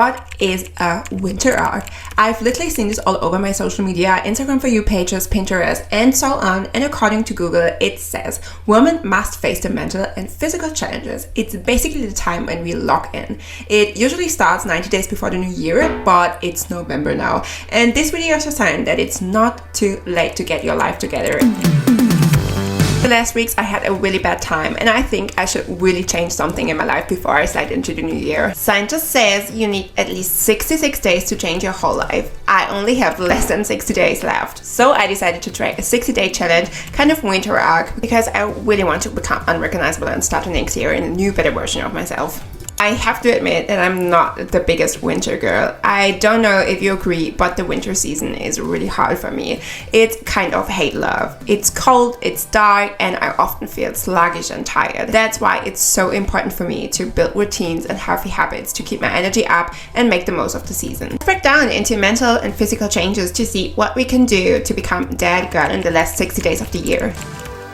What is a winter arc? I've literally seen this all over my social media, Instagram For You pages, Pinterest, and so on. And according to Google, it says women must face the mental and physical challenges. It's basically the time when we lock in. It usually starts 90 days before the new year, but it's November now. And this video is a sign that it's not too late to get your life together. The last weeks I had a really bad time and I think I should really change something in my life before I slide into the new year. Scientists says you need at least 66 days to change your whole life. I only have less than 60 days left. So I decided to try a 60-day challenge, kind of winter arc, because I really want to become unrecognizable and start the next year in a new, better version of myself. I have to admit that I'm not the biggest winter girl. I don't know if you agree, but the winter season is really hard for me. It's kind of hate-love. It's cold, it's dark, and I often feel sluggish and tired. That's why it's so important for me to build routines and healthy habits to keep my energy up and make the most of the season. Let's break down into mental and physical changes to see what we can do to become that girl in the last 60 days of the year.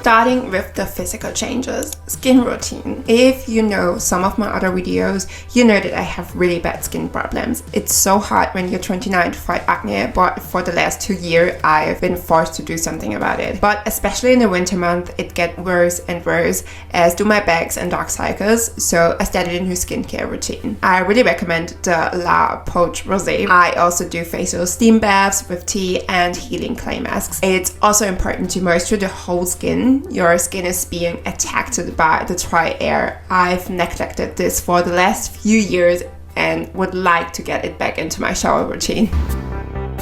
Starting with the physical changes. Skin routine. If you know some of my other videos, you know that I have really bad skin problems. It's so hard when you're 29 to fight acne, but for the last 2 years I've been forced to do something about it. But especially in the winter month, it gets worse and worse, as do my bags and dark cycles, so I started a new skincare routine. I really recommend the La Poche Rosé. I also do facial steam baths with tea and healing clay masks. It's also important to moisturize the whole skin. Your skin is being attacked by the dry air. I've neglected this for the last few years and would like to get it back into my shower routine.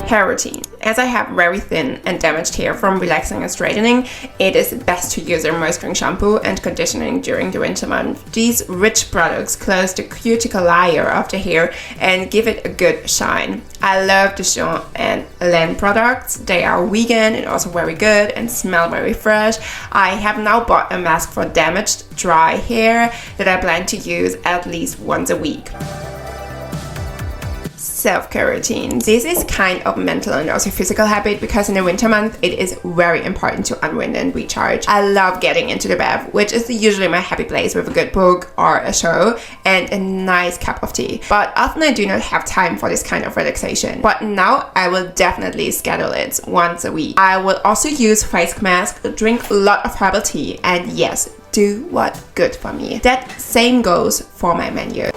Hair routine. As I have very thin and damaged hair from relaxing and straightening, it is best to use a moisturizing shampoo and conditioning during the winter month. These rich products close the cuticle layer of the hair and give it a good shine. I love the Jean and Laine products. They are vegan and also very good and smell very fresh. I have now bought a mask for damaged, dry hair that I plan to use at least once a week. Self-care routine. This is kind of mental and also physical habit because in the winter month it is very important to unwind and recharge. I love getting into the bath, which is usually my happy place with a good book or a show and a nice cup of tea. But often I do not have time for this kind of relaxation. But now I will definitely schedule it once a week. I will also use face mask, drink a lot of herbal tea, and yes, do what's good for me. That same goes for my menu.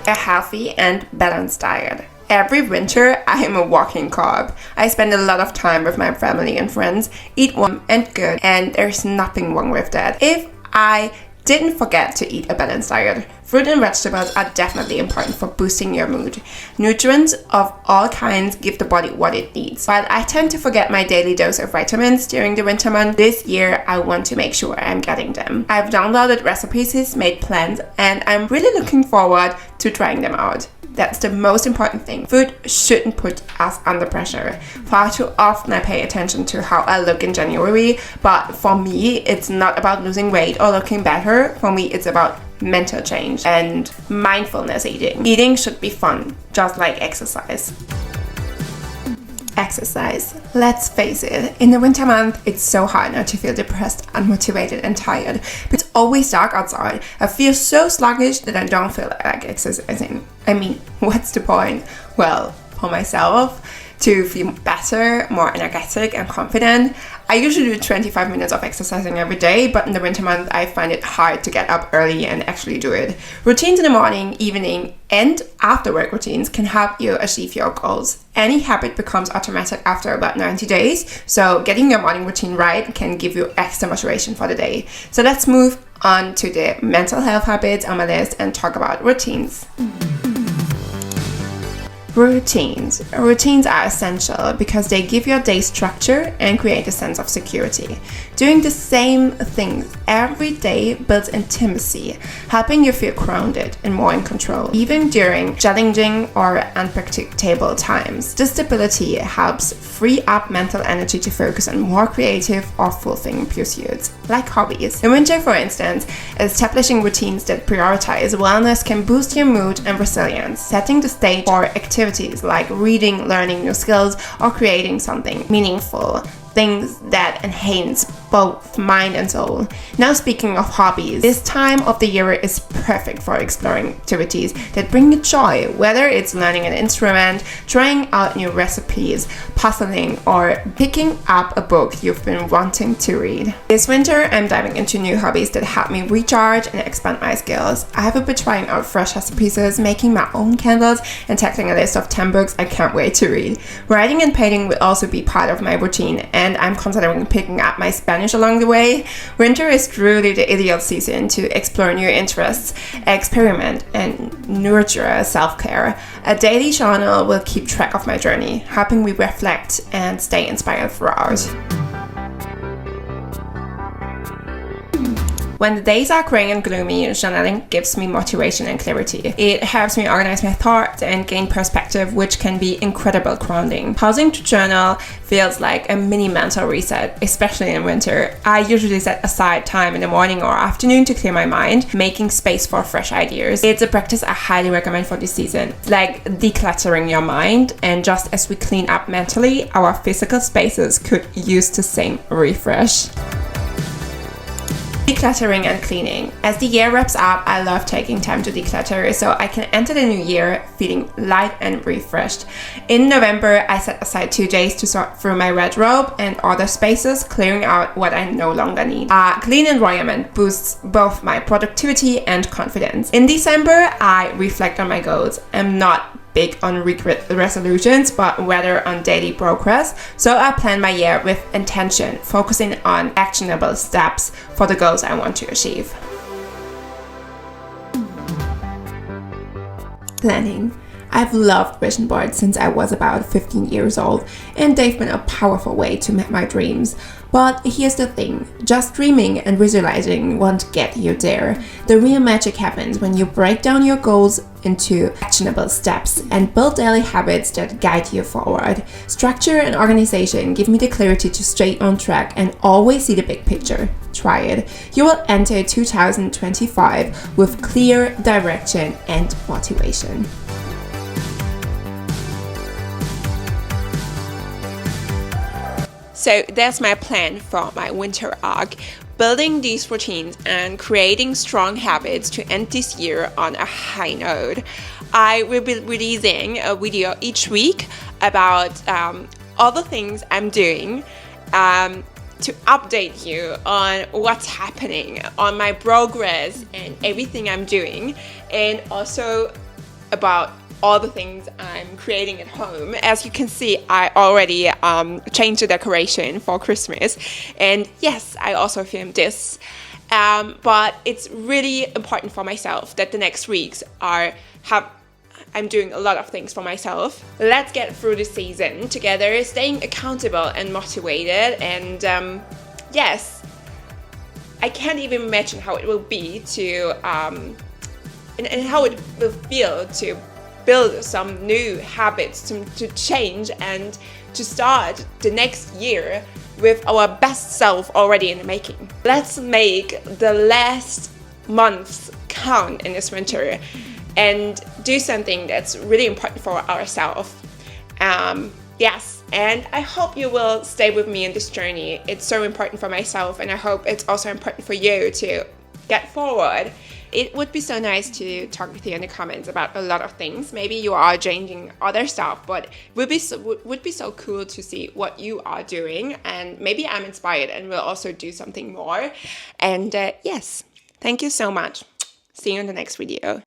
A healthy and balanced diet. Every winter, I am a walking carb. I spend a lot of time with my family and friends, eat warm and good, and there's nothing wrong with that. If I didn't forget to eat a balanced diet, fruit and vegetables are definitely important for boosting your mood. Nutrients of all kinds give the body what it needs. But I tend to forget my daily dose of vitamins during the winter month. This year, I want to make sure I'm getting them. I've downloaded recipes, made plans, and I'm really looking forward to trying them out. That's the most important thing. Food shouldn't put us under pressure. Far too often I pay attention to how I look in January, but for me, it's not about losing weight or looking better. For me, it's about mental change and mindfulness eating. Eating should be fun, just like exercise. Exercise. Let's face it, in the winter month, it's so hard not to feel depressed, unmotivated, and tired. But it's always dark outside. I feel so sluggish that I don't feel like exercising. I mean, what's the point? Well, for myself, to feel better, more energetic and confident, I usually do 25 minutes of exercising every day, but in the winter month I find it hard to get up early and actually do it. Routines in the morning, evening, and after work routines can help you achieve your goals. Any habit becomes automatic after about 90 days, so getting your morning routine right can give you extra motivation for the day. So let's move on to the mental health habits on my list and talk about routines. Routines. Routines are essential because they give your day structure and create a sense of security. Doing the same things every day builds intimacy, helping you feel grounded and more in control, even during challenging or unpredictable times. This stability helps free up mental energy to focus on more creative or fulfilling pursuits, like hobbies. In winter, for instance, establishing routines that prioritize wellness can boost your mood and resilience, setting the stage for activities like reading, learning new skills, or creating something meaningful, things that enhance both mind and soul. Now, speaking of hobbies, this time of the year is perfect for exploring activities that bring you joy, whether it's learning an instrument, trying out new recipes, puzzling, or picking up a book you've been wanting to read. This winter, I'm diving into new hobbies that help me recharge and expand my skills. I have been trying out fresh recipes, making my own candles, and tackling a list of 10 books I can't wait to read. Writing and painting will also be part of my routine, and I'm considering picking up my Spanish along the way. Winter is truly the ideal season to explore new interests, experiment, and nurture self-care. A daily journal will keep track of my journey, helping me reflect and stay inspired throughout. When the days are gray and gloomy, journaling gives me motivation and clarity. It helps me organize my thoughts and gain perspective, which can be incredible grounding. Pausing to journal feels like a mini mental reset, especially in winter. I usually set aside time in the morning or afternoon to clear my mind, making space for fresh ideas. It's a practice I highly recommend for this season. It's like decluttering your mind, and just as we clean up mentally, our physical spaces could use the same refresh. Decluttering and cleaning. As the year wraps up, I love taking time to declutter so I can enter the new year feeling light and refreshed. In November, I set aside 2 days to sort through my wardrobe and other spaces, clearing out what I no longer need. A clean environment boosts both my productivity and confidence. In December, I reflect on my goals. I'm not big on resolutions, but rather on daily progress. So I plan my year with intention, focusing on actionable steps for the goals I want to achieve. Planning. I've loved vision boards since I was about 15 years old, and they've been a powerful way to meet my dreams. But here's the thing, just dreaming and visualizing won't get you there. The real magic happens when you break down your goals into actionable steps and build daily habits that guide you forward. Structure and organization give me the clarity to stay on track and always see the big picture. Try it. You will enter 2025 with clear direction and motivation. So that's my plan for my winter arc. Building these routines and creating strong habits to end this year on a high note. I will be releasing a video each week about all the things I'm doing to update you on what's happening, on my progress and everything I'm doing, and also about all the things I'm creating at home. As you can see, I already changed the decoration for Christmas, and yes, I also filmed this, but it's really important for myself that the next weeks I'm doing a lot of things for myself. Let's get through the season together, staying accountable and motivated, and yes, I can't even imagine how it will be to and how it will feel to build some new habits, to change and to start the next year with our best self already in the making. Let's make the last months count in this winter and do something that's really important for ourselves. Yes, and I hope you will stay with me in this journey. It's so important for myself, and I hope it's also important for you to get forward. It would be so nice to talk with you in the comments about a lot of things. Maybe you are changing other stuff, but it would be so cool to see what you are doing, and maybe I'm inspired and will also do something more. And yes, thank you so much. See you in the next video.